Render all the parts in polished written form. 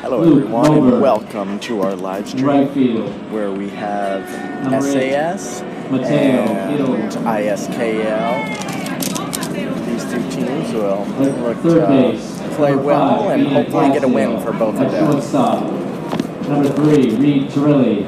Hello everyone, and welcome to our live stream where we have SAS and ISKL. These two teams will look to play well and hopefully get a win for both of them. Number 3, Reed Trilly.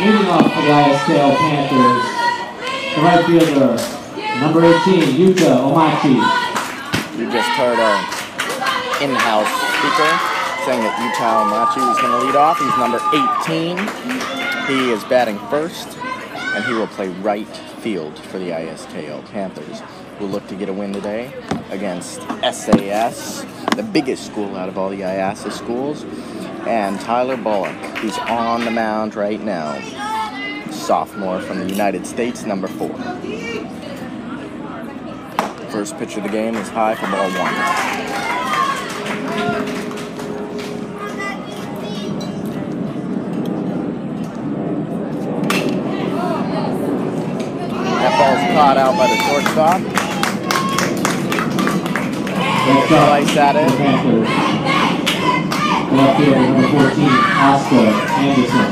Leading off for the ISKL Panthers, the right fielder, number 18, Yuta Omachi. You just heard our in-house speaker saying that Yuta Omachi was going to lead off. He's number 18. He is batting first, and he will play right field for the ISKL Panthers. We'll look to get a win today against SAS, the biggest school out of all the IASA schools, and Tyler Bullock, who's on the mound right now. Sophomore from the United States, number 4. First pitch of the game is high for ball 1. That ball's caught out by the shortstop. Slice at it. Left fielder, number 14, Oscar Anderson.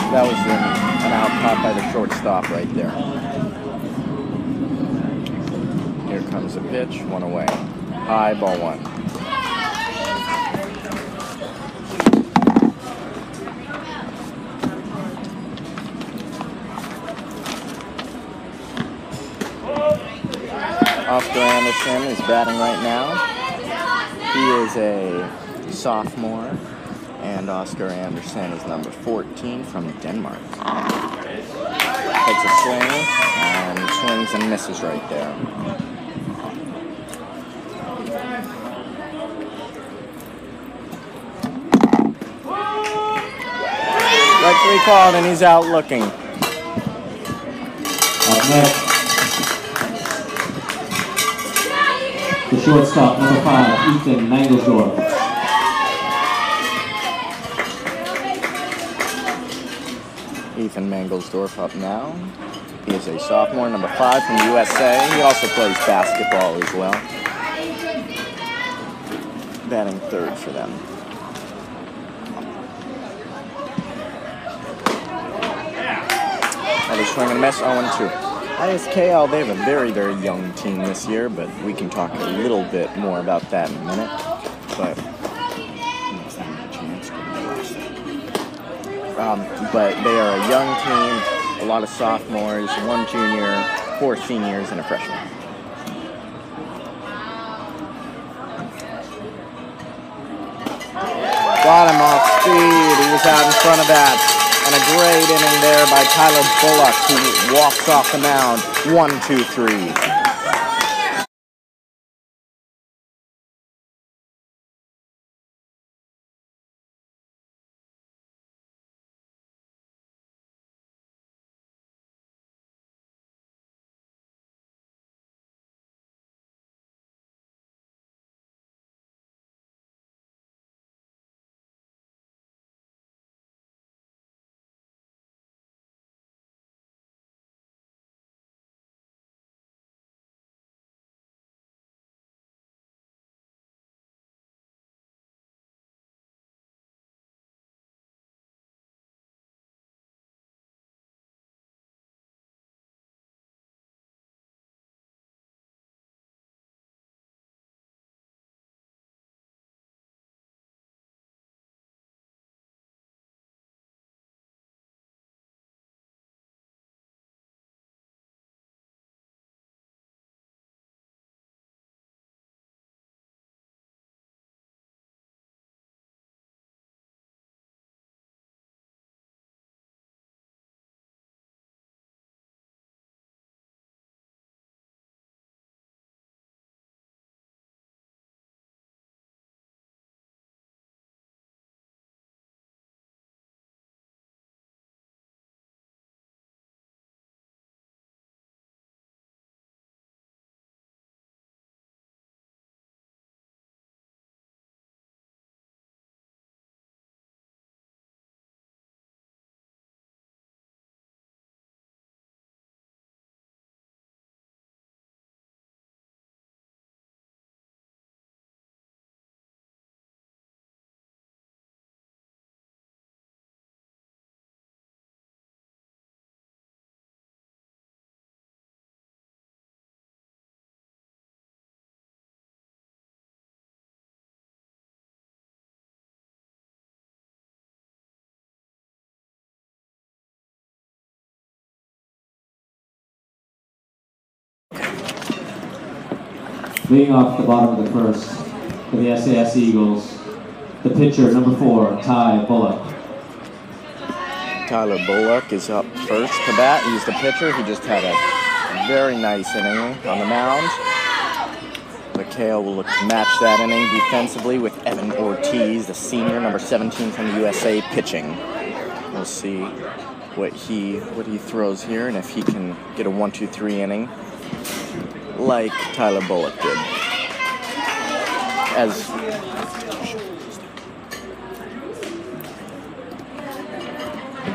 That was an out caught by the shortstop right there. Here comes a pitch, 1 away. High, ball 1. Oscar Anderson is batting right now. He is a sophomore, and Oscar Anderson is number 14 from Denmark. Takes a swing, and swings and misses right there. Rightfully called, and he's out looking. Up next, the shortstop, number 5, Ethan Mangelsdorf. Ethan Mangelsdorf up now. He is a sophomore, number 5 from the USA. He also plays basketball as well. Batting third for them. Another swing and a miss, 0-2. ISKL, they have a very, very young team this year, but we can talk a little bit more about that in a minute. But but they are a young team, a lot of sophomores, 1 junior, 4 seniors, and a freshman. Got him off speed. He was out in front of that. And a great inning there by Tyler Bullock, who walks off the mound. 1-2-3. Leading off at the bottom of the first for the SAS Eagles, the pitcher, number 4, Ty Bullock. Tyler Bullock is up first to bat. He's the pitcher. He just had a very nice inning on the mound. McHale will look to match that inning defensively with Evan Ortiz, the senior, number 17 from the USA, pitching. We'll see what he throws here and if he can get a 1-2-3 inning like Tyler Bullock did. As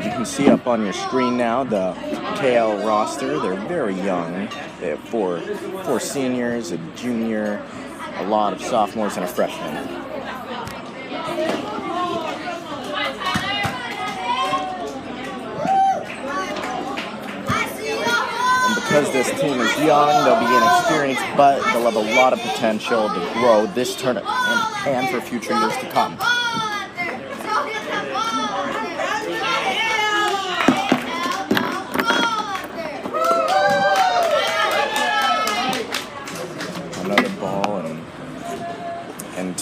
you can see up on your screen now, the KL roster, they're very young. They have four seniors, a junior, a lot of sophomores, and a freshman. And because this team is young, they'll be inexperienced, but they'll have a lot of potential to grow this tournament and for future years to come. Another ball, and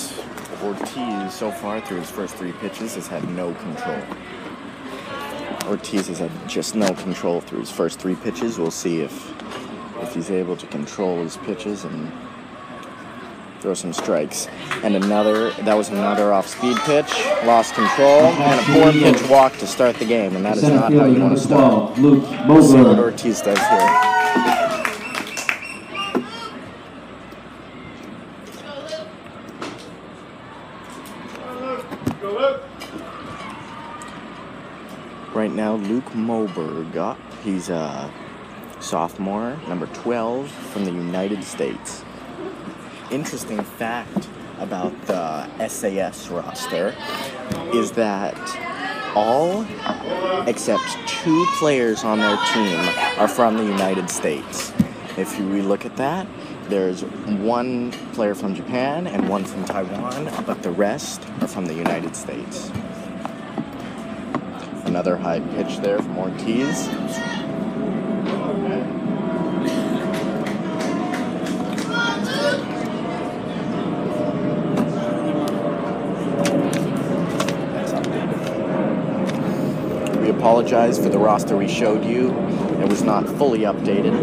Ortiz so far through his first 3 pitches has had no control. Ortiz has had just no control through his first 3 pitches. We'll see if he's able to control his pitches and throw some strikes. And that was another off-speed pitch, lost control, and a 4-pitch walk to start the game, and that is not how you want to start. We'll see what Ortiz does here. Right now, Luke Moberg up. He's a sophomore, number 12 from the United States. Interesting fact about the SAS roster is that all except 2 players on their team are from the United States. If we look at that, there's 1 player from Japan and 1 from Taiwan, but the rest are from the United States. Another high pitch there from Ortiz. We apologize for the roster we showed you. It was not fully updated.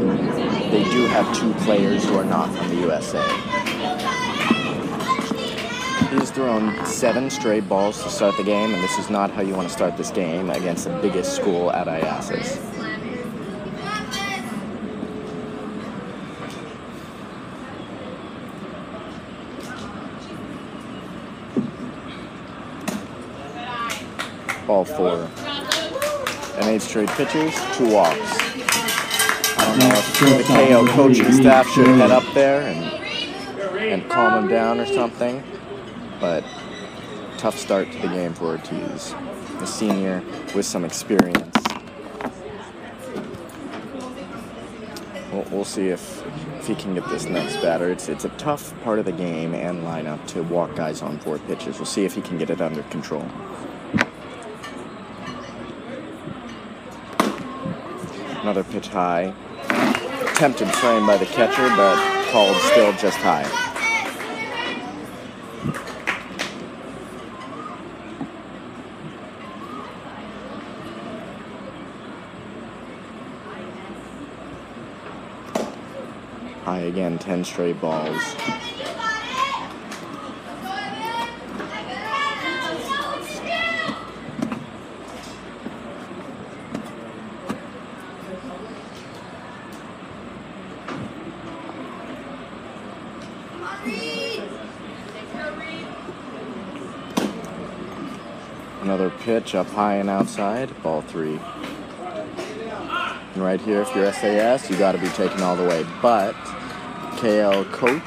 They do have 2 players who are not from the USA. He's thrown 7 straight balls to start the game, and this is not how you want to start this game against the biggest school at ISKL. Ball 4. And 8 straight pitches, 2 walks. I don't know if the KO coaching staff should head up there and calm him down or something. But tough start to the game for Ortiz, a senior with some experience. We'll see if he can get this next batter. It's a tough part of the game and lineup to walk guys on 4 pitches. We'll see if he can get it under control. Another pitch high. Attempted frame by the catcher, but called still just high. High again, 10 straight balls. Another pitch up high and outside, ball 3. And right here, if you're SAS, you got to be taken all the way. But KL coach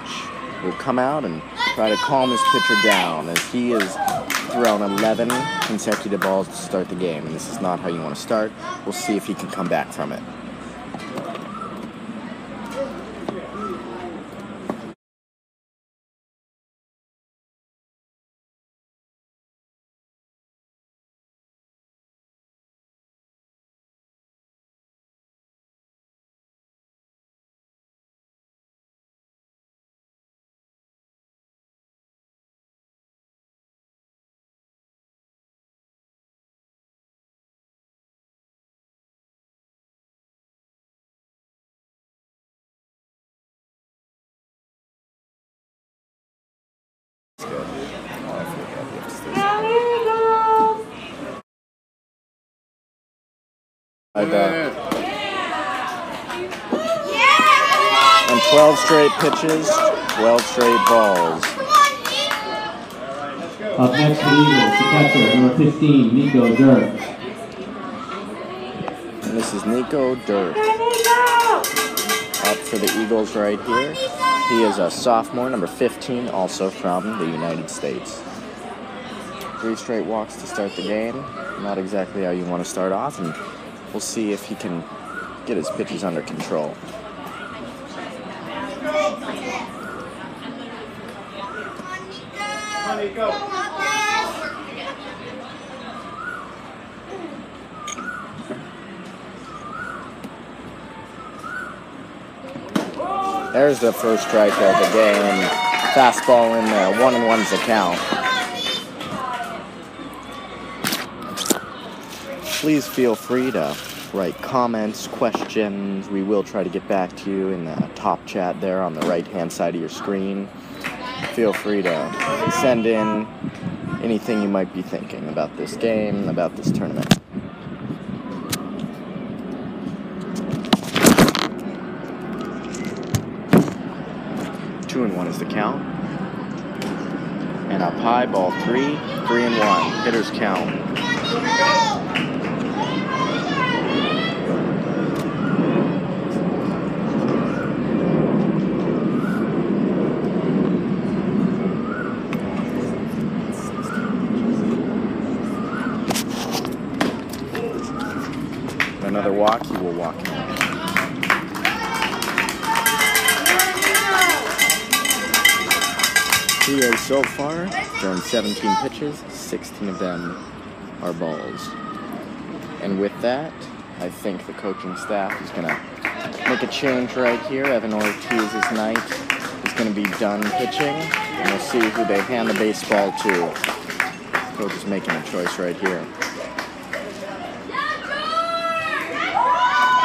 will come out and try to calm his pitcher down, as he has thrown 11 consecutive balls to start the game, and this is not how you want to start. We'll see if he can come back from it. Good. Oh, I forgot you have to stay and 12 straight pitches, 12 straight balls. Up next for the Eagles, the catcher, number 15, Nico Durr. And this is Nico Durr. Up for the Eagles right here. He is a sophomore, number 15, also from the United States. 3 straight walks to start the game. Not exactly how you want to start off, and we'll see if he can get his pitches under control. There's the first strike of the game. Fastball in there. 1-1's the count. Please feel free to write comments, questions. We will try to get back to you in the top chat there on the right-hand side of your screen. Feel free to send in anything you might be thinking about this game, about this tournament. 2-1 is the count. And up high, ball 3, 3-1. Hitters count. Another walk, he will walk in. He has so far thrown 17 pitches, 16 of them are balls. And with that, I think the coaching staff is going to make a change right here. Evan Ortiz's night is going to be done pitching, and we'll see who they hand the baseball to. Coach is making a choice right here.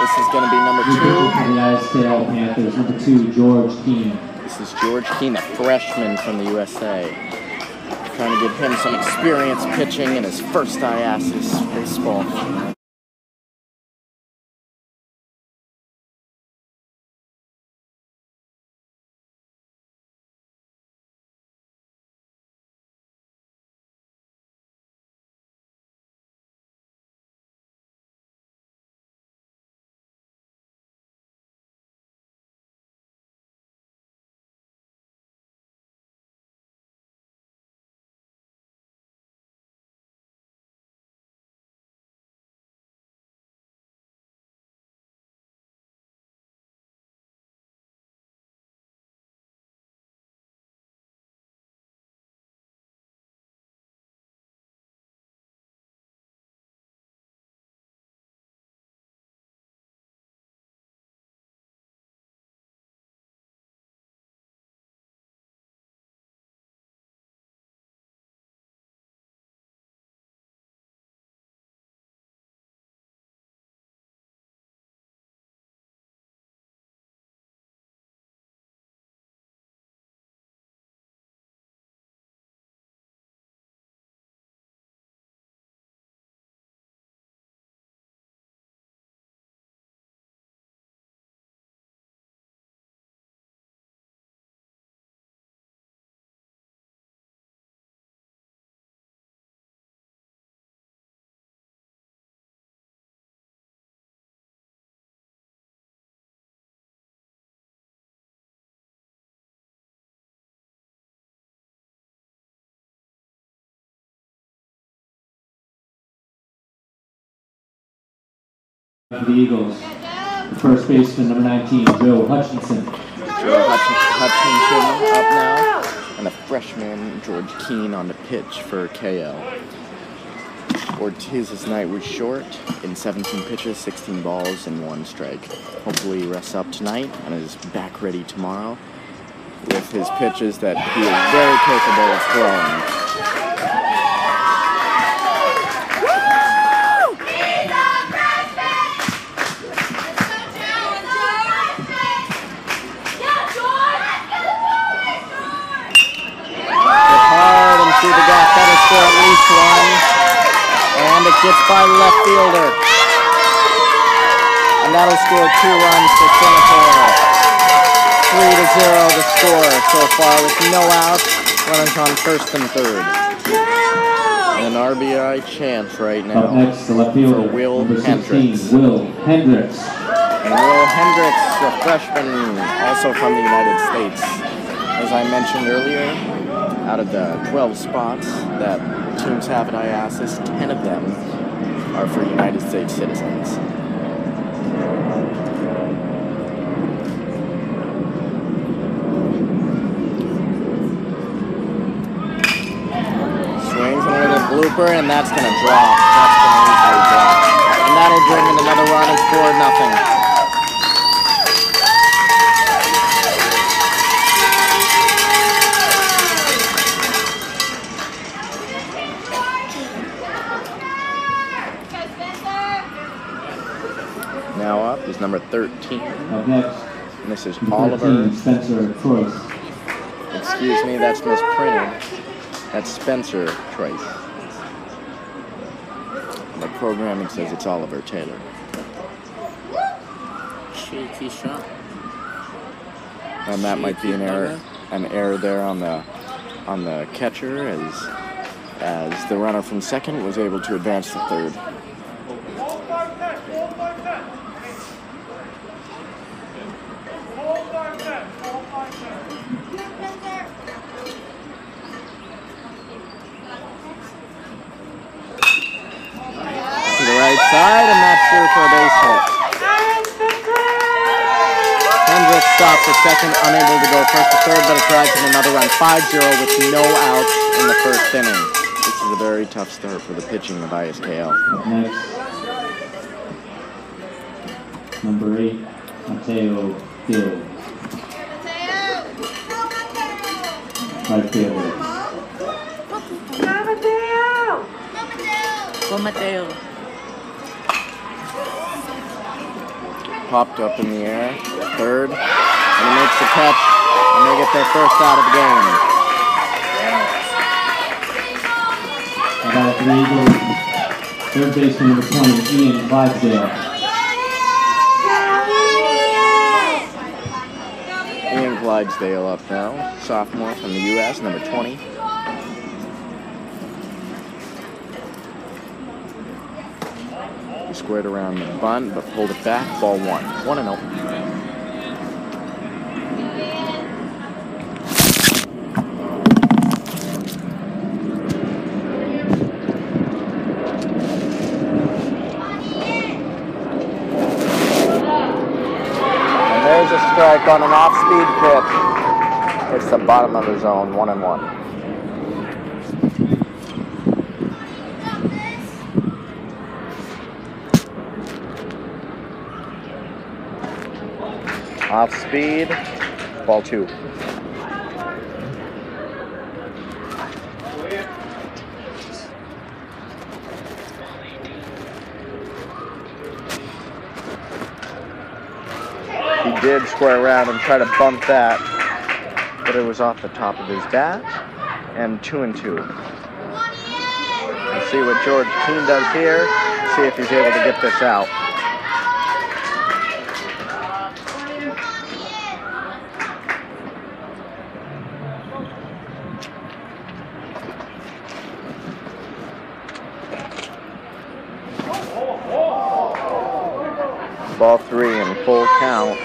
This is going to be number 2. The ISKL Panthers, number 2, George Keane. This is George Keane, a freshman from the USA. Trying to give him some experience pitching in his first ISS baseball. For the Eagles, the first baseman, number 19, Joe Hutchinson. Joe Hutchinson up now, and a freshman, George Keane, on the pitch for KL. Ortiz's night was short in 17 pitches, 16 balls, and 1 strike. Hopefully he rests up tonight and is back ready tomorrow with his pitches that he is very capable of throwing. gets by left fielder. And that'll score 2 runs for Singapore. 3-0 the score so far with no outs. Runners on first and third. An RBI chance right now. Up next, the left fielder, for Will number 16, Hendricks. Will Hendricks. And Will Hendricks, a freshman, also from the United States. As I mentioned earlier, out of the 12 spots that teams have at ISKL, 10 of them are for United States citizens. Swings and a little blooper, and that's going to drop. That's going to easily drop. And that'll bring in another run. It's 4-0. Now up is number 13. Up next, and this is number Oliver. 13, Spencer Troyes. Excuse me, that's misprinted. That's Spencer Troyes. The programming says it's Oliver Taylor. Shaky shot. And that might be an error there on the catcher as the runner from second was able to advance to third. To the right side, and that's through for a base hit. Hendricks stops at second, unable to go first to third, but it drives in another run. 5-0 with no outs in the first inning. This is a very tough start for the pitching of ISKL. Up next, number 8, Mateo Gill. Right fielder. Go Mateo. Popped up in the air, third, and he makes the catch, and they get their first out of the game. About the Eagles, third baseman number 20, Ian Clydesdale. Ian Clydesdale up now, sophomore from the U.S., number 20. He squared around the bunt, but pulled it back. Ball 1. 1-0. And there's a strike on an off-speed pitch. It's the bottom of the zone. 1-1. Off speed, ball 2. He did square around and try to bump that, but it was off the top of his bat, and 2-2. Let's see what George Keane does here, see if he's able to get this out. Ball 3 in full count.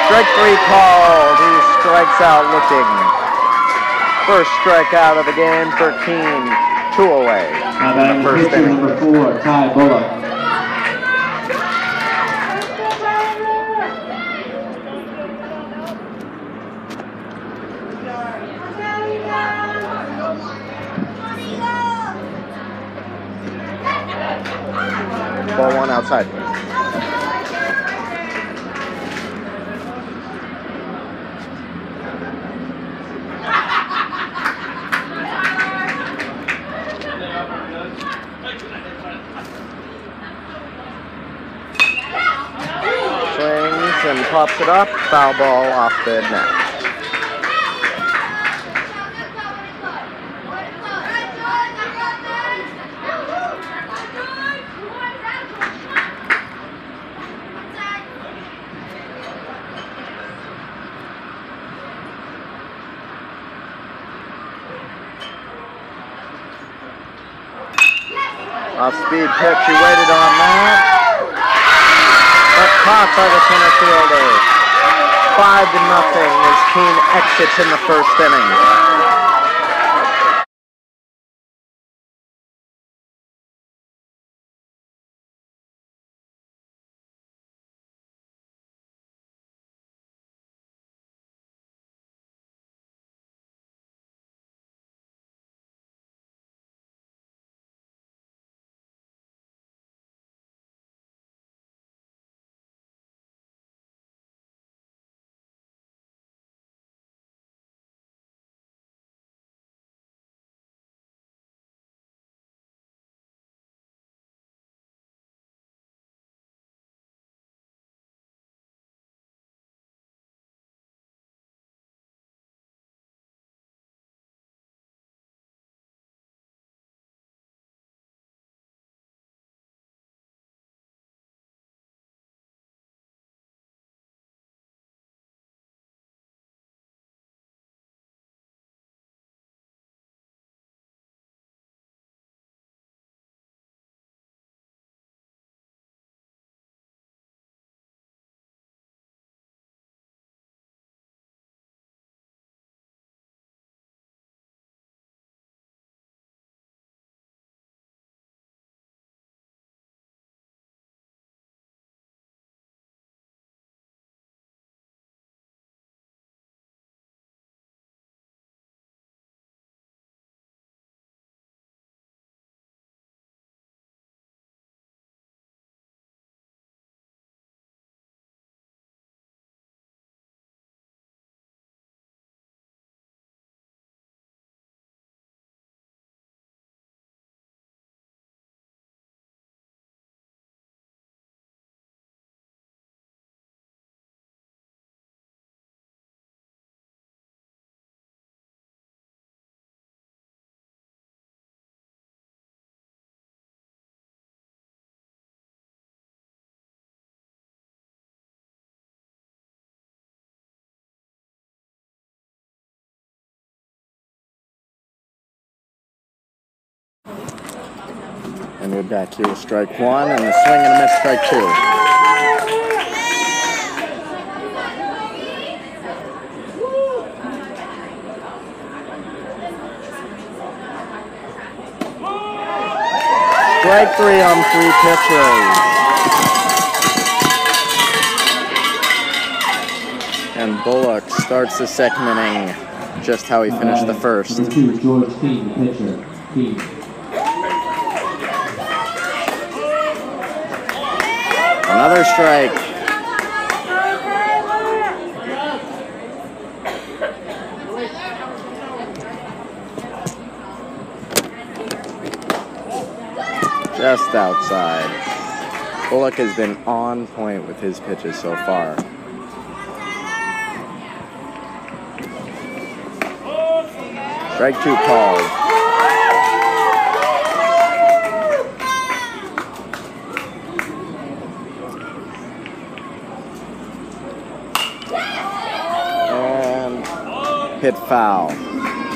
Strike 3 called. He strikes out looking. First strikeout of the game for Keane. 2 away in the first inning. Number 4, Ty Bullock. Ball 1 outside. pops it up, foul ball off the net. Off-speed pitch, he waited on that. But caught by the center fielder. 5-0 as Keene exits in the first inning. And we're back here with strike one and a swing and a miss, strike two. Strike three on 3 pitches. And Bullock starts the second inning just how he finished the first. Number 2, George Keene, the pitcher. Keene. Another strike. Just outside. Bullock has been on point with his pitches so far. Strike two called. Hit foul.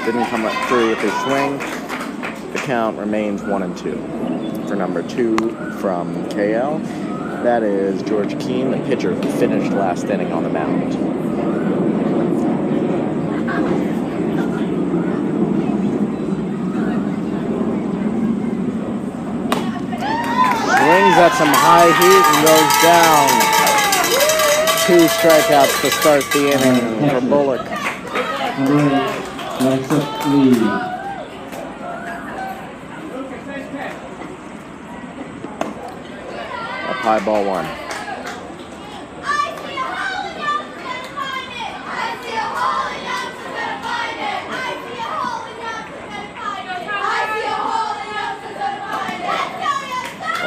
Didn't come through with his swing. The count remains 1-2. For number 2 from KL, that is George Keene, the pitcher who finished last inning on the mound. Swings at some high heat and goes down. 2 strikeouts to start the inning for Bullock. Number 8, Alexa Lee. Up high, ball 1.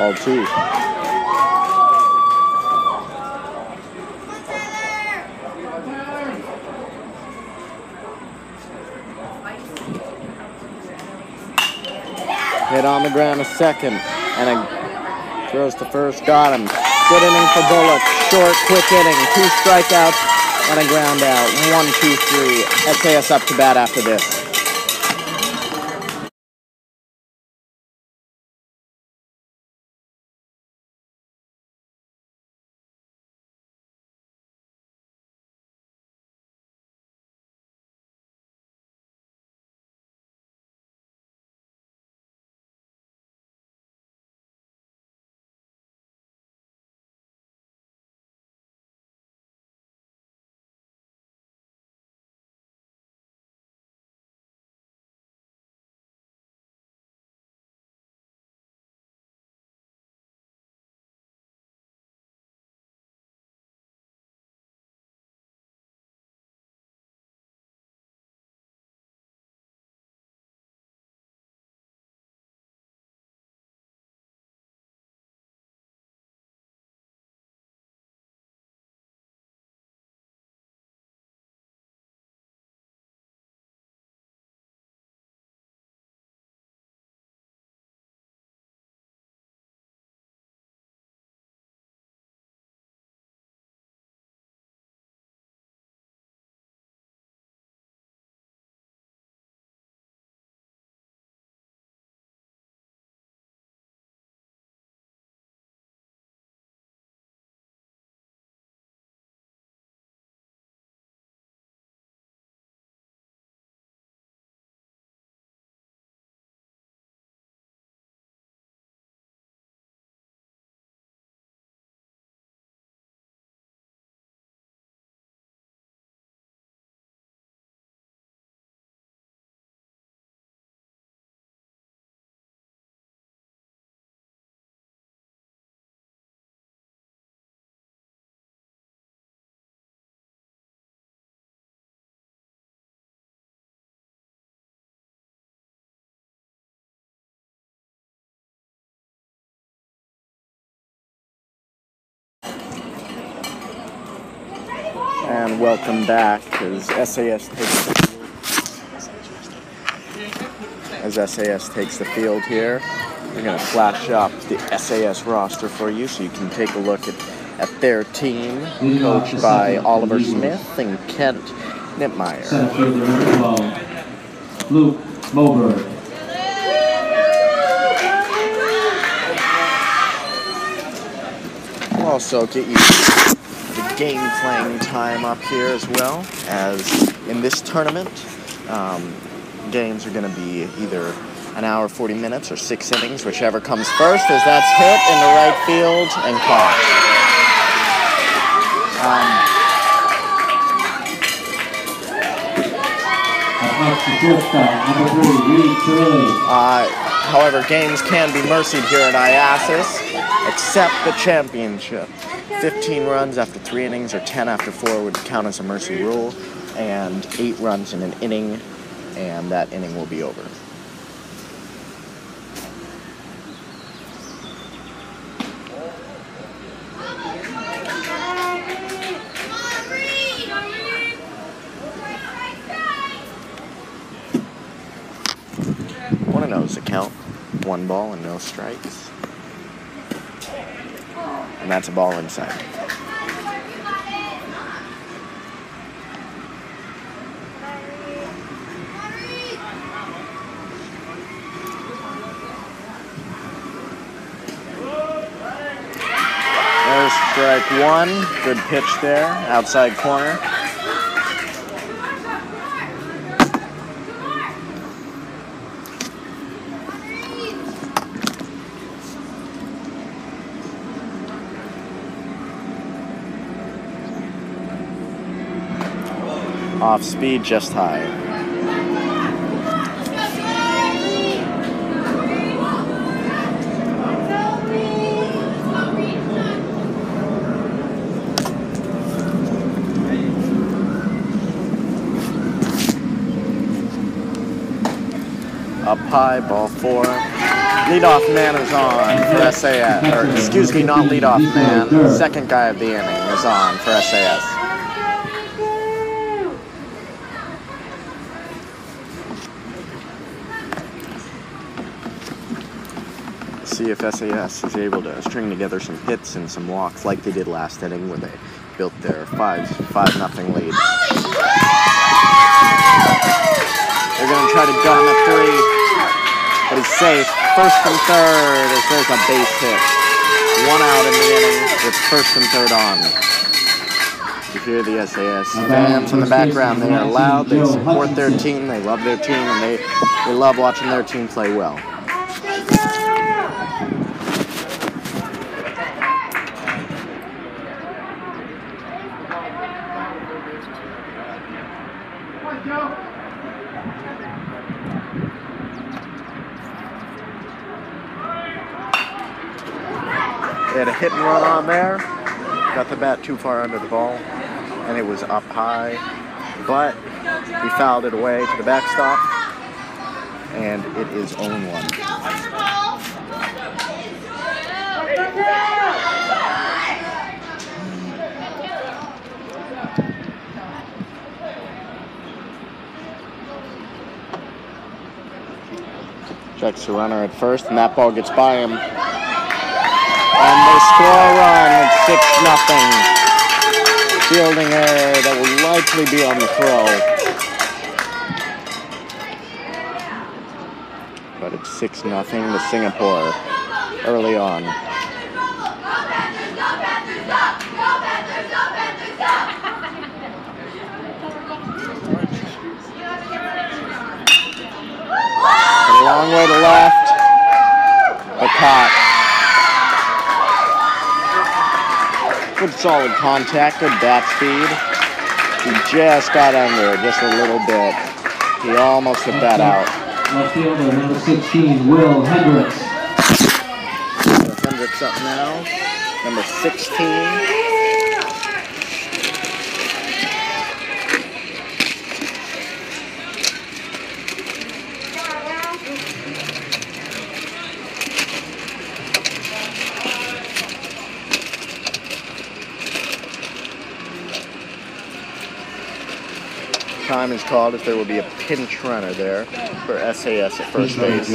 All 2. Hit on the ground a second, and a throws to first. Got him. Good inning for Bullock. Short, quick inning. 2 strikeouts and a ground out. 1, 2, 3. SAS up to bat after this. And welcome back as SAS takes the field here. We're going to flash up the SAS roster for you so you can take a look at their team, coached by Oliver Smith and Kent Nittmeyer. Center fielder number 12, Luke Moberg. We'll also get you the game playing time up here as well, as in this tournament, games are going to be either an hour, 40 minutes, or 6 innings, whichever comes first, as that's hit in the right field and caught. However, games can be mercied here at ISKL, except the championship. 15 runs after 3 innings or 10 after 4 would count as a mercy rule, and 8 runs in an inning, and that inning will be over. Want to know the count? 1 ball and no strikes. And that's a ball inside. There's strike 1. Good pitch there, outside corner. Off speed, just high. Up high, ball 4. Leadoff man is on for SAS, or excuse me, not leadoff man. Second guy of the inning is on for SAS. see if SAS is able to string together some hits and some walks like they did last inning when they built their 5-0 lead. They're going to try to gut him at 3, but he's safe. First and third as there's a base hit. 1 out in the inning with first and third on. You hear the SAS fans in the background. They are loud. They support their team. They love their team, and they love watching their team play well. They had a hit and run on there. Got the bat too far under the ball, and it was up high, but he fouled it away to the backstop, and it is 0-1. Checks the runner at first, and that ball gets by him. And they score a run at 6-0. Fielding error that will likely be on the throw. But it's 6-0 to Singapore early on. A long way to left, but caught. Good solid contact, good bat speed. He just got under it just a little bit. He almost hit that out. Left fielder, number 16, Will Hendricks. Hendricks up now. Number 16. Time is called if there will be a pinch runner there for SAS at first base.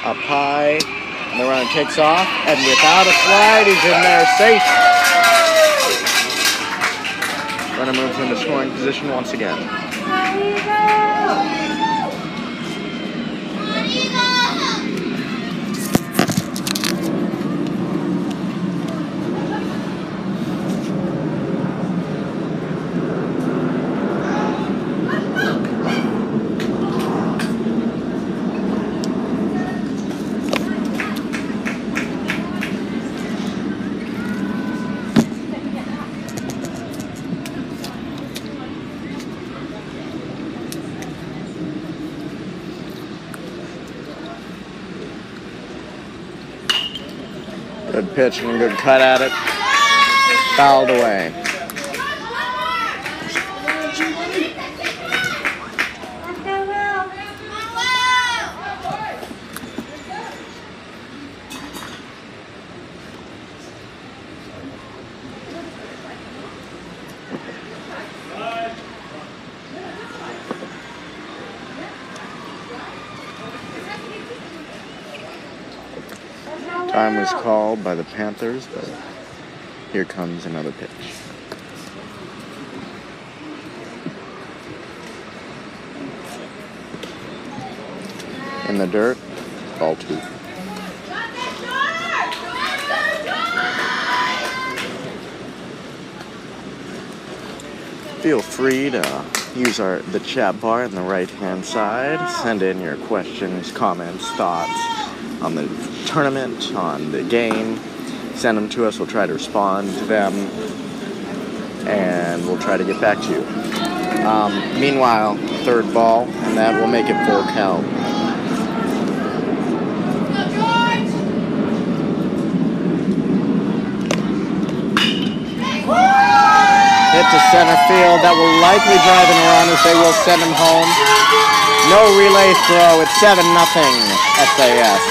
Up high, and the runner takes off, and without a slide, he's in there safe. Runner moves into scoring position once again. Good pitch and a good cut at it. Fouled away. Time was called by the Panthers, but here comes another pitch. In the dirt, ball 2. Feel free to use the chat bar on the right-hand side. Send in your questions, comments, thoughts on the tournament, on the game. Send them to us. We'll try to respond to them, and we'll try to get back to you. Meanwhile, third ball, and that will make it full count. Hit to center field. That will likely drive in a run as they will send him home. No relay throw. It's 7-0 SAS.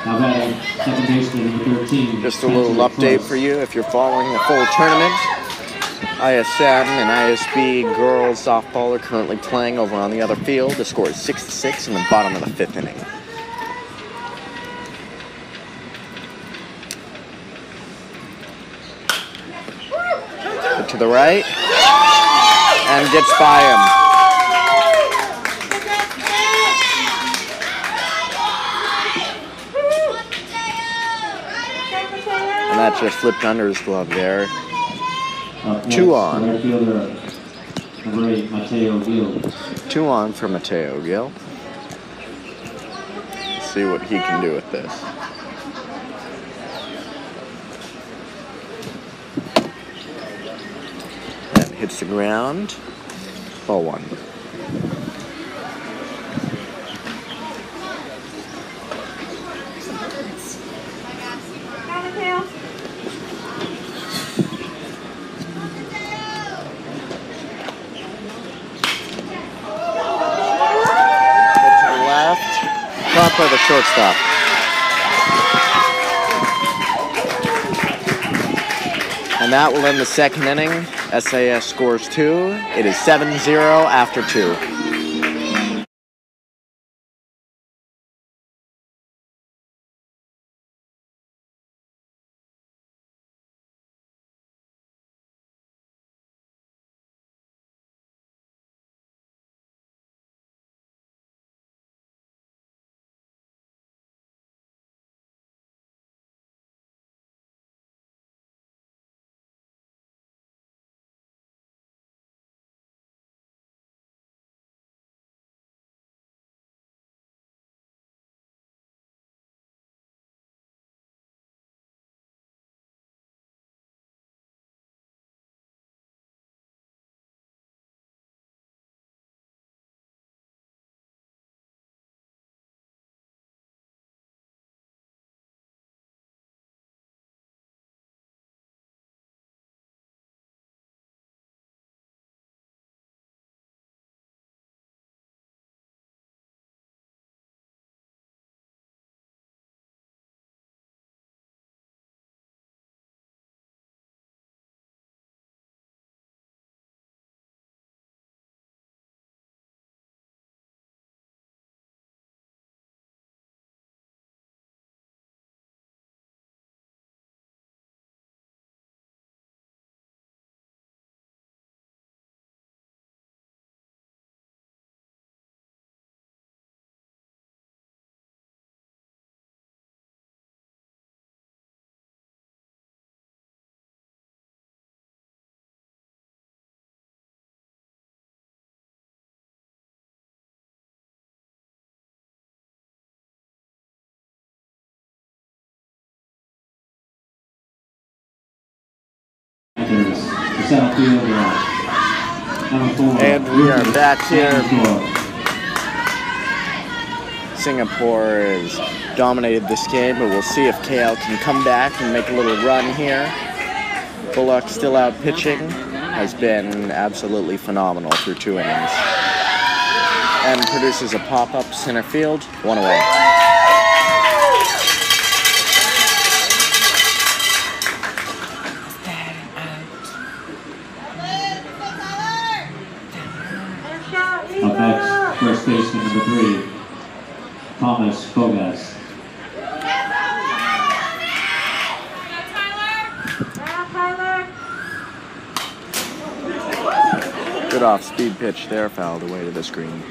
Now batting second baseman number 13. Just a little update for you if you're following the full tournament. ISN and ISB girls softball are currently playing over on the other field. The score is 6-6 in the bottom of the 5th inning. Hit to the right and gets by him. And that just flipped under his glove there. 2 on. Right fielder, number 8, Mateo Gil. 2 on for Mateo Gil. See what he can do with this. That hits the ground. Ball 1. Caught by the shortstop. And that will end the second inning. SAS scores 2. It is 7-0 after 2. And we are back here. Singapore has dominated this game, but we'll see if KL can come back and make a little run here. Bullock still out pitching, has been absolutely phenomenal through 2 innings. And produces a pop-up center field, 1 away. Up next, first baseman number 3, Thomas Bogas. Good off-speed pitch there, fouled away to the screen.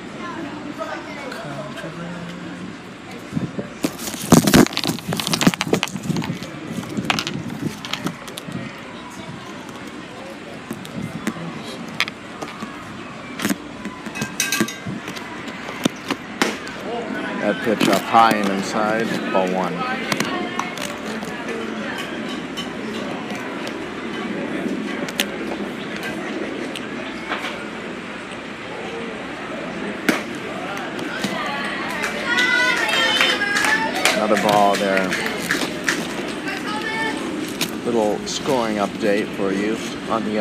That pitch up high and inside, ball 1. Another ball there. Little scoring update for you on the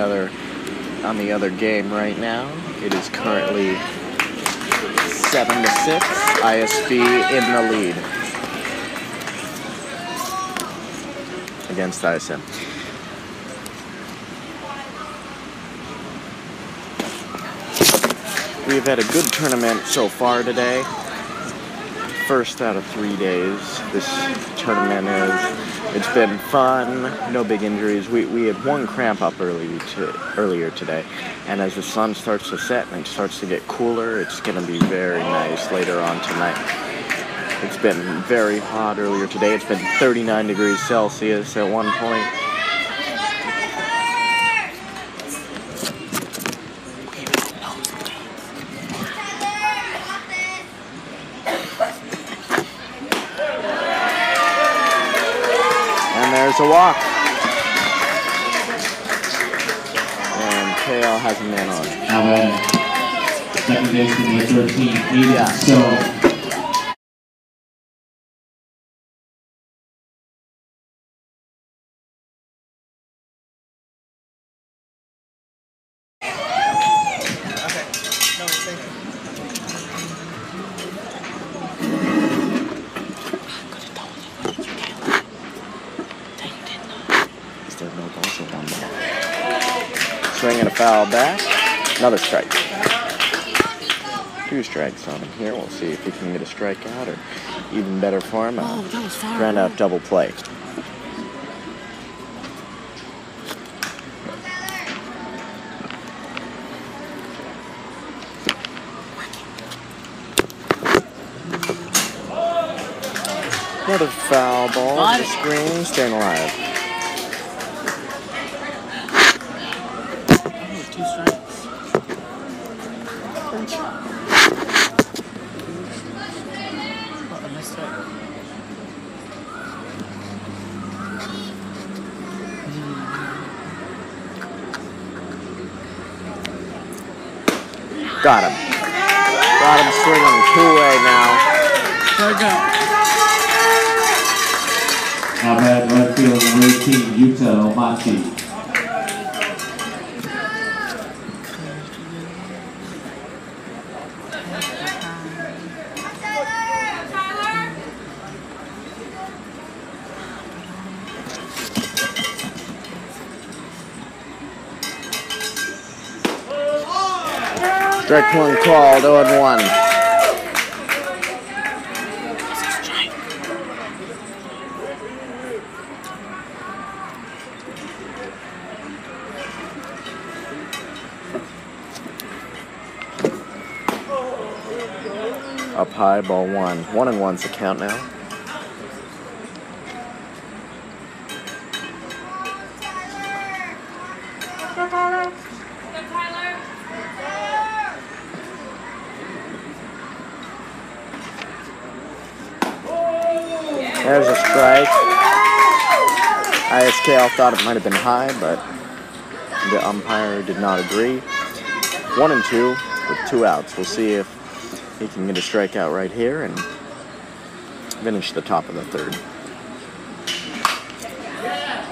other game right now. It is currently 7-6. ISB in the lead against ISM. We've had a good tournament so far today. First out of 3 days. This tournament it's been fun, no big injuries. We had one cramp up earlier today, and as the sun starts to set and it starts to get cooler, it's going to be very nice later on tonight. It's been very hot earlier today. It's been 39 degrees Celsius at one point. And there's a walk. And KL has a man on. Now at second baseman number 13, ISKL. Swing and a foul back. Another strike. 2 strikes on him here. We'll see if he can get a strikeout or even better for him. Ground out double play. Another foul ball. The screen, staying alive. 2 strikes. What a mistake. Got him. Got him swinging 2-way now. Strike out. Now at right field number 18, Yuta Omachi. Strike 1 called, 0-1. Up high, ball 1. 1-1's the count now. There's a strike. ISKL thought it might have been high, but the umpire did not agree. 1-2 with 2 outs. We'll see if he can get a strikeout right here and finish the top of the 3rd.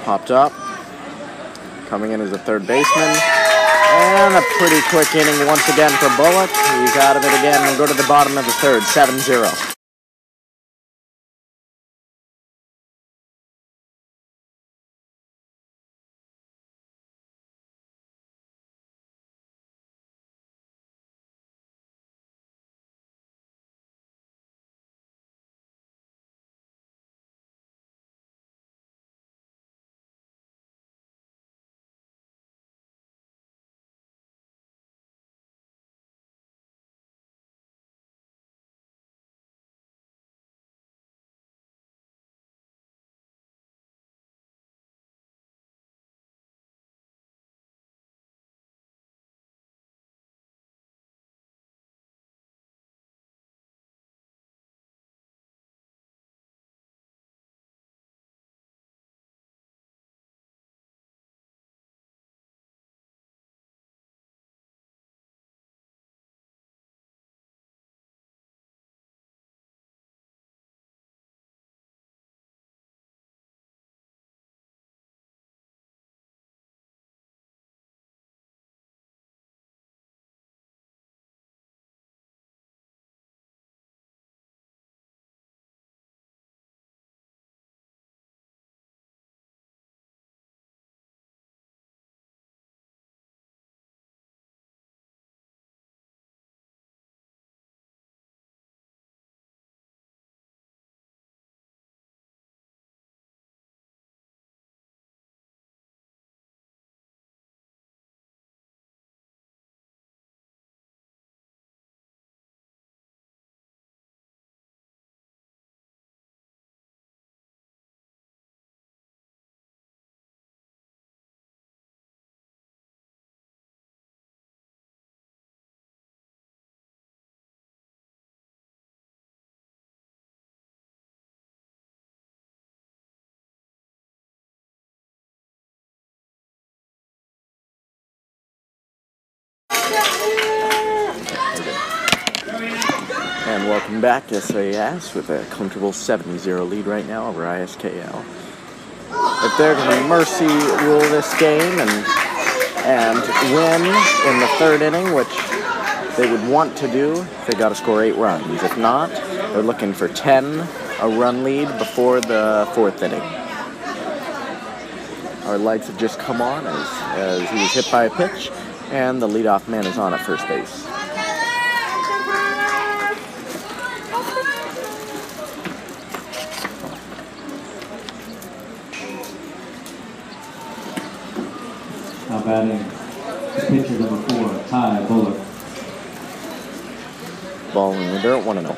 Popped up. Coming in as a 3rd baseman. And a pretty quick inning once again for Bullock. He's out of it again. We'll go to the bottom of the 3rd, 7-0. And welcome back to SAS with a comfortable 7-0 lead right now over ISKL. If they're going to mercy rule this game and win in the third inning, which they would want to do, they got to score 8 runs. If not, they're looking for 10 run lead before the fourth inning. Our lights have just come on as he was hit by a pitch, and the leadoff man is on at first base. Now batting pitcher number 4, Ty Bullock. Ball in the dirt, 1-0.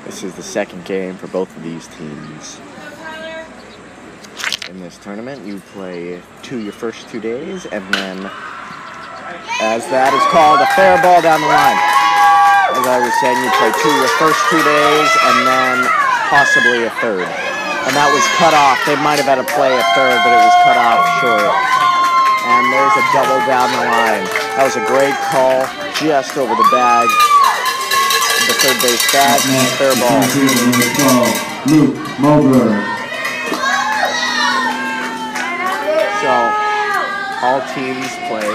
This is the second game for both of these teams. In this tournament, you play your first 2 days, and then, as that is called, a fair ball down the line. As I was saying, you play your first 2 days, and then possibly a third. And that was cut off. They might have had to play a third, but it was cut off short. And there's a double down the line. That was a great call, just over the bag. The third base bag, fair ball. Luke Moberg. So, all teams play.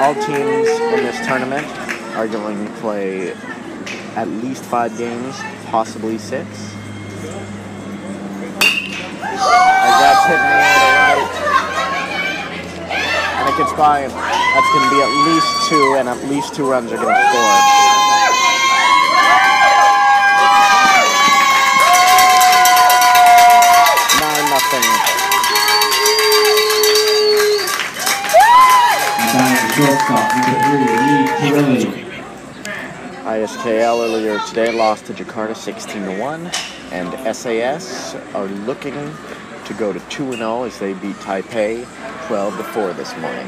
All teams in this tournament are going to play at least 5 games, possibly 6. As that's hitting me to the right. And it gets by him. That's going to be at least 2, and at least 2 runs are going to score. ISKL earlier today lost to Jakarta 16-1, and SAS are looking to go to 2-0 as they beat Taipei 12-4 this morning.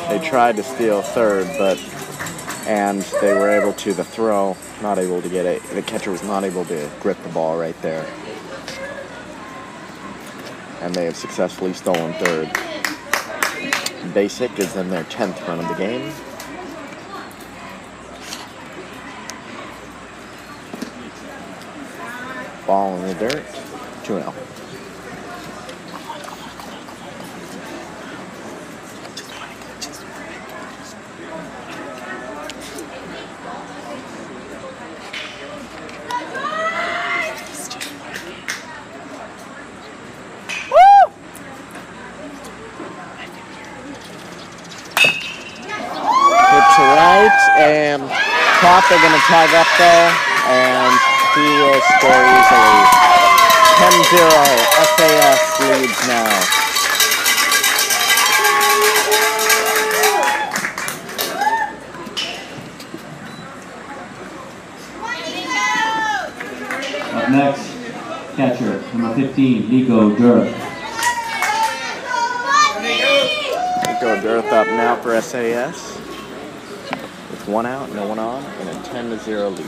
They tried to steal third, and they were able to, the throw, not able to get it. The catcher was not able to grip the ball right there. And they have successfully stolen third. Basic is in their 10th run of the game. Ball in the dirt, 2-0. And Pop, they're going to tag up there, and he will score easily. 10-0, SAS leads now. Up next, catcher, number 15, Nico Durth. Nico Durth up now for SAS. 1 out, no one on, and a 10-0 lead.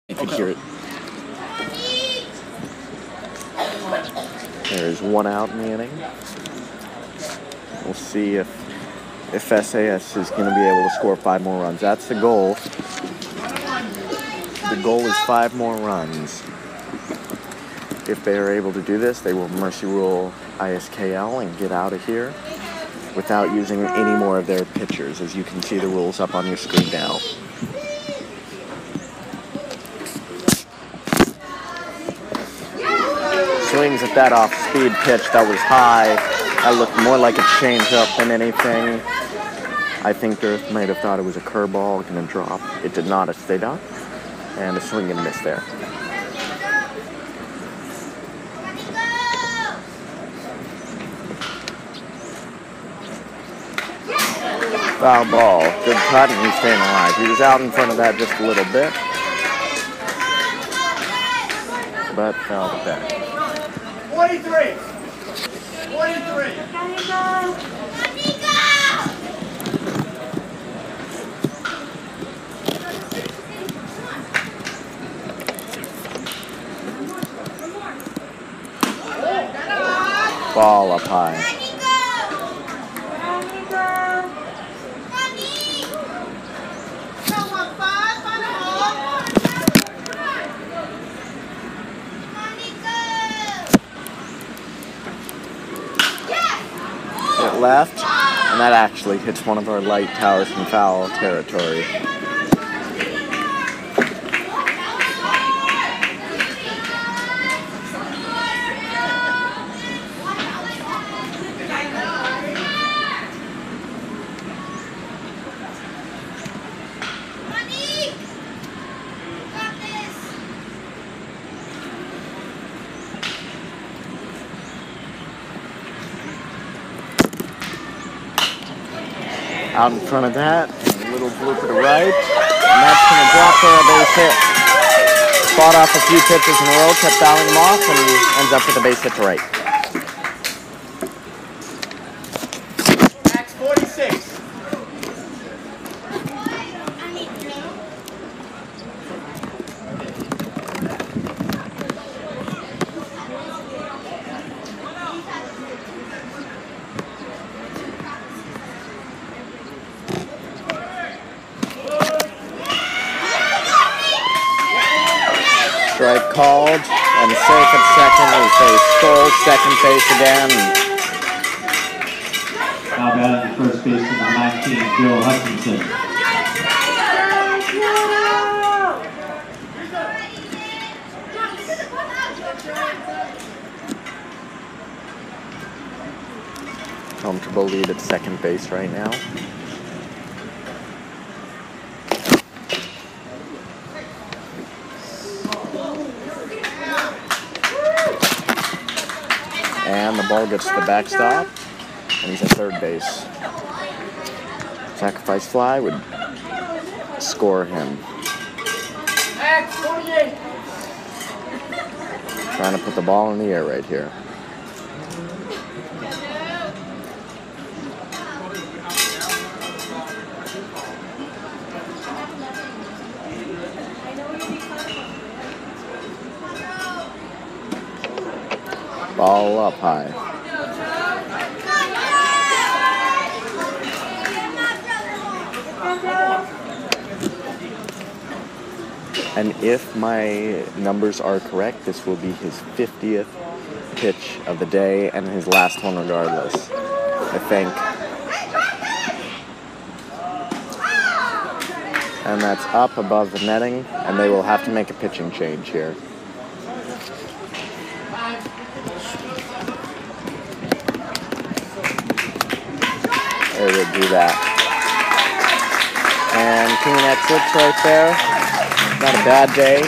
You can hear it. There's 1 out in the inning. We'll see if SAS is going to be able to score 5 more runs. That's the goal. The goal is 5 more runs. If they are able to do this, they will mercy rule ISKL and get out of here without using any more of their pitchers, as you can see the rules up on your screen now. Swings at that off-speed pitch that was high. That looked more like a changeup than anything. I think Girth might have thought it was a curveball going to drop. It did not. It stayed up. And a swing and miss there. Foul ball. Good cut, and he's staying alive. He was out in front of that just a little bit, but fouled it back. 43. 43. Ball up high. It left, and that actually hits one of our light towers in foul territory. Out in front of that, a little blooper to right, and that's going to drop for a base hit. Fought off a few pitches in a row, kept fouling him off, and ends up with a base hit to right. Max 46. Strike called, and safe at second as they stole second base again. Now batting first baseman, number 19, Joe Hutchinson. Comfortable lead at second base right now. And the ball gets to the backstop, and he's at third base. Sacrifice fly would score him. Trying to put the ball in the air right here. Ball up high. And if my numbers are correct, this will be his 50th pitch of the day and his last one regardless, I think. And that's up above the netting, and they will have to make a pitching change here. They would do that. And clean exits right there. Not a bad day.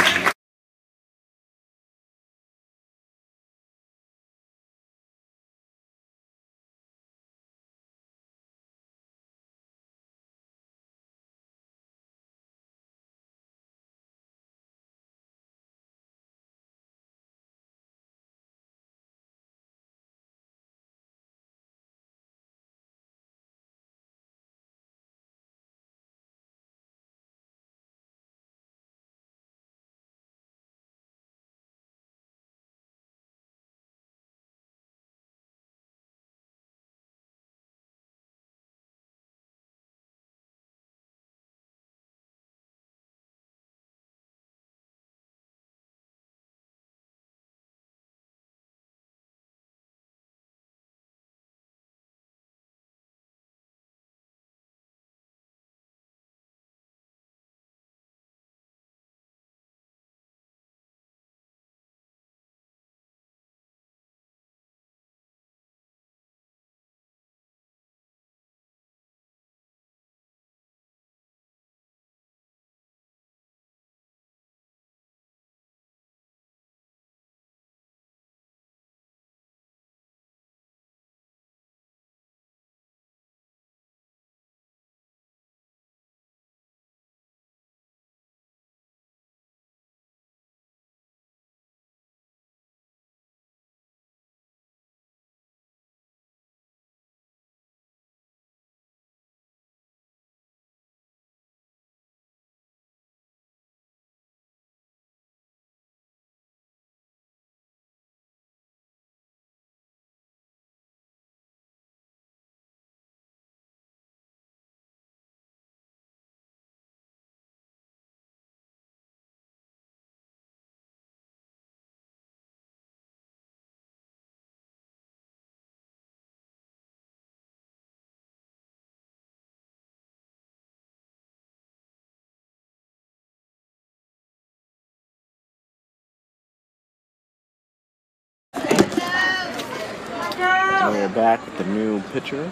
We're back with the new pitcher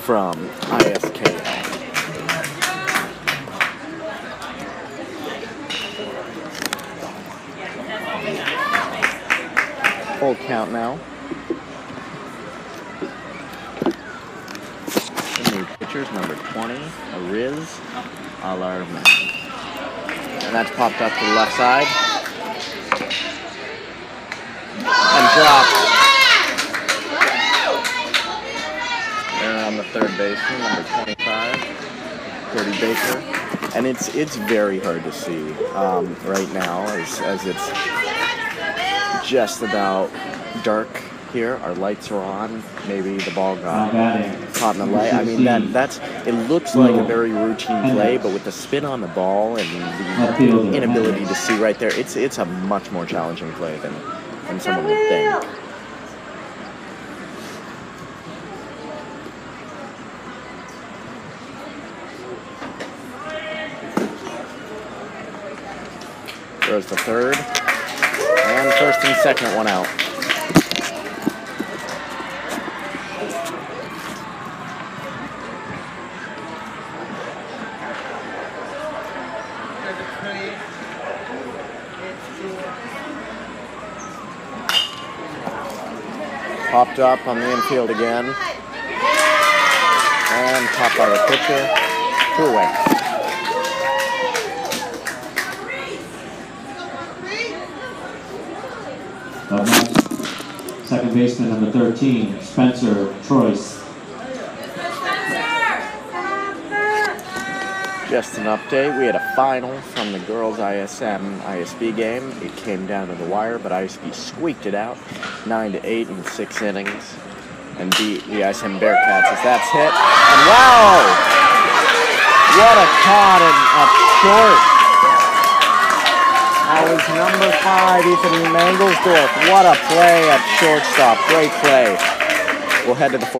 from ISKL. Full count now. The new pitcher's number 20, Ariz Alarman. And that's popped up to the left side. And dropped. There on the third baseman, number 25, Cody Baker. And it's very hard to see right now as it's just about dark here. Our lights are on. Maybe the ball got caught in the light. I mean, it looks like a very routine play, but with the spin on the ball and the inability to see right there, it's a much more challenging play than someone would think. There's the third. And first and second, one out. Popped up on the infield again. And popped by the pitcher. 2 away. Up next, second baseman number 13, Spencer Troyce. Just an update, we had a final from the girls' ISB game. It came down to the wire, but ISB squeaked it out, 9-8 in 6 innings, and beat the ISM Bearcats as that's hit. And wow! What a caught and up short. That was number 5, Ethan Mangelsdorf. What a play at shortstop. Great play. We'll head to the fourth.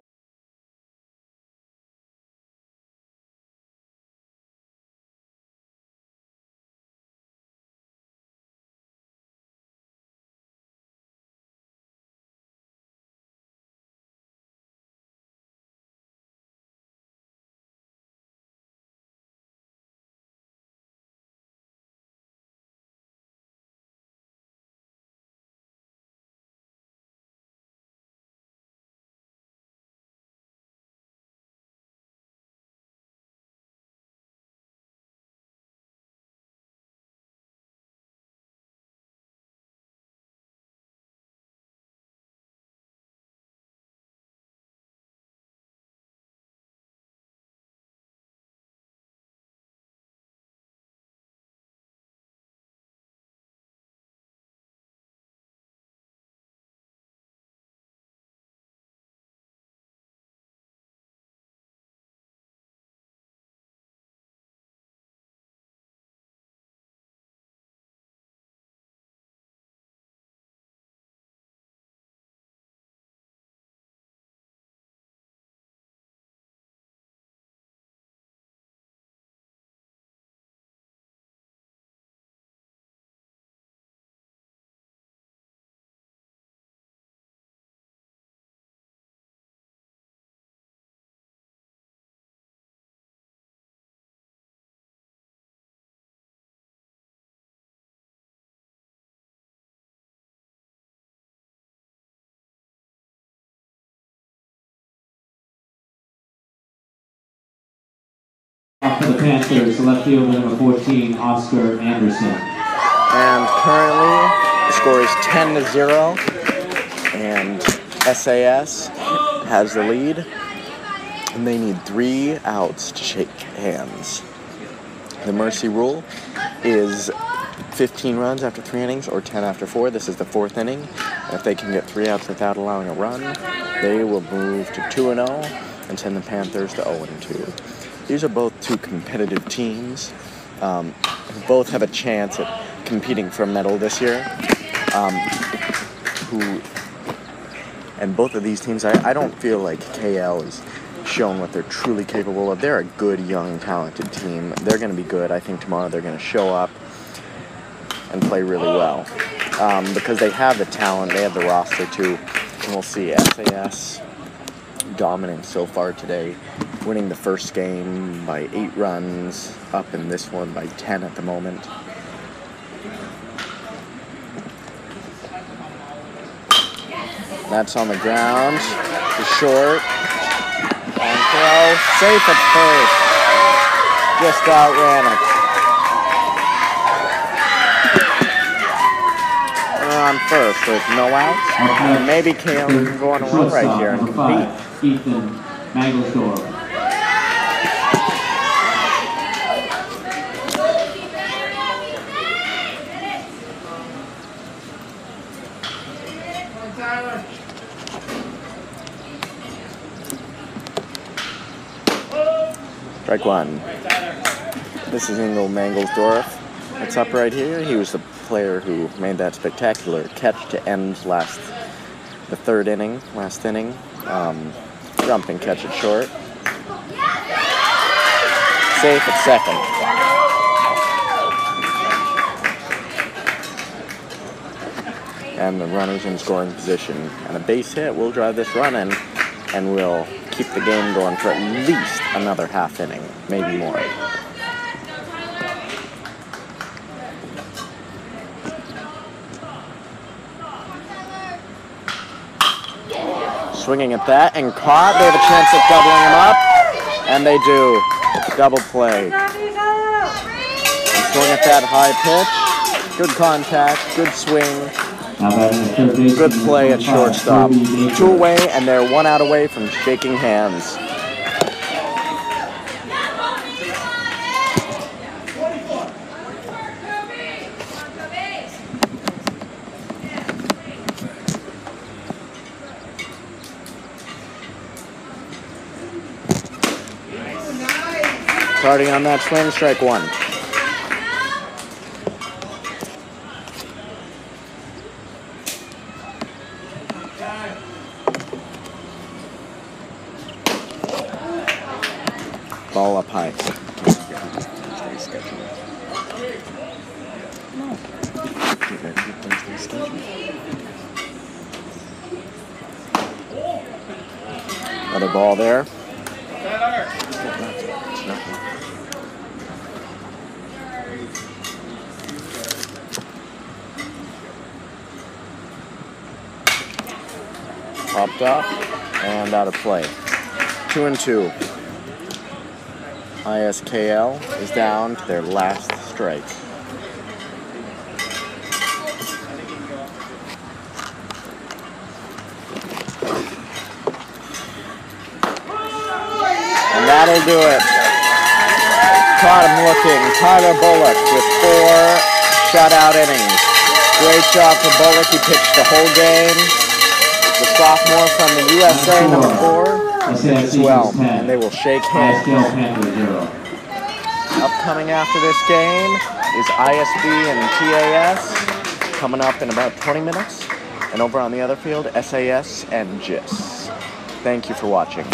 For the Panthers, the left fielder number 14, Oscar Anderson. And currently, the score is 10-0, and SAS has the lead, and they need 3 outs to shake hands. The mercy rule is 15 runs after 3 innings or 10 after 4. This is the 4th inning, and if they can get 3 outs without allowing a run, they will move to 2-0 and send the Panthers to 0-2. These are both 2 competitive teams who both have a chance at competing for a medal this year. And both of these teams, I don't feel like KL is shown what they're truly capable of. They're a good, young, talented team. They're going to be good. I think tomorrow they're going to show up and play really well because they have the talent, they have the roster too. And we'll see. SAS dominant so far today, winning the first game by 8 runs, up in this one by 10 at the moment. That's on the ground, to short, and throw, safe at first, just outran it. We're on first with no outs, and maybe Kale can go on a run right here and compete. Ethan Mangelsdorf. Strike one. This is Ingo Mangelsdorf. It's up right here. He was the player who made that spectacular catch to end last inning. Jumping catch at short. Safe at second. And the runner's in scoring position. And a base hit will drive this run in, and we'll keep the game going for at least another half inning, maybe more. Swinging at that and caught. They have a chance at doubling him up, and they do. Double play. And swing at that high pitch. Good contact, good swing. Good play at shortstop. 2 away, and they're 1 out away from shaking hands. Starting on that swing, strike one. Ball up high. Another ball there. Popped up and out of play. 2-2. ISKL is down to their last strike. And that'll do it. Caught him looking. Tyler Bullock with 4 shutout innings. Great job for Bullock. He pitched the whole game. The sophomore from the USA, number 4, as well, and they will shake hands. Upcoming after this game is ISB and TAS, coming up in about 20 minutes, and over on the other field, SAS and GIS. Thank you for watching.